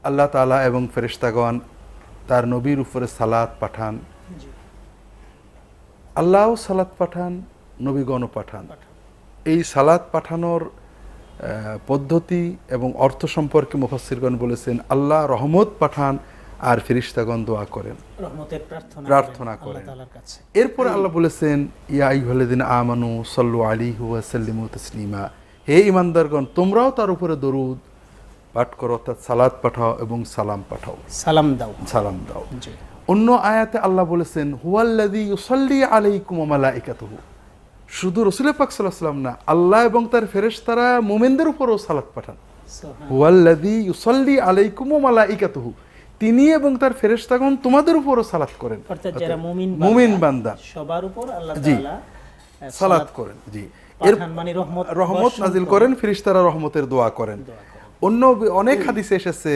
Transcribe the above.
আল্লাহ তাআলা এবং ফেরেশতাগণ তার নবীর উপরে সালাত পাঠান, আল্লাহও সালাত পাঠান, নবীগণও পাঠান। এই সালাত পাঠানোর পদ্ধতি এবং অর্থ সম্পর্কে মুফাসসিরগণ বলেছেন আল্লাহ রহমত পাঠান আর ফেরেশতাগণ দোয়া করেন, রহমতের প্রার্থনা করেন। আল্লাহ তাআলার কাছে। এরপরে আল্লাহ বলেছেন ইয়া আইয়ুহাল্লাযিনা আমানু সাল্লু আলাইহি ওয়া সাল্লিমু তাসলিমা, হে ঈমানদারগণ তোমরাও তার উপরে দরুদ পাঠ করো, অর্থাৎ সালাত পাঠাও এবং সালাম পাঠাও, সালাম দাও। সালাম দাও। জি। অন্য আয়াতে আল্লাহ বলেছেন হুয়াল্লাযী ইউসাল্লি আলাইকুম ওয়া মালাইকাতুহু, শুধু রাসূল পাক সাল্লাল্লাহু আলাইহি ওয়াসাল্লাম না, আল্লাহ এবং তার ফেরেশতারা মুমিনদের উপরও সালাত পাঠান। হুয়াল্লাযী ইউসাল্লি আলাইকুম ওয়া মালাইকাতুহু, তিনি এবং তার ফেরেশতাগণ তোমাদের উপরও সালাত করেন, অর্থাৎ যারা মুমিন বান্দা সবার উপর আল্লাহ জি তাআলা সালাত করেন। জি, এর পাঠান মানে রহমত নাজিল করেন, ফেরেশতারা রহমতের দোয়া করেন। অন্য অনেক হাদিসে এসেছে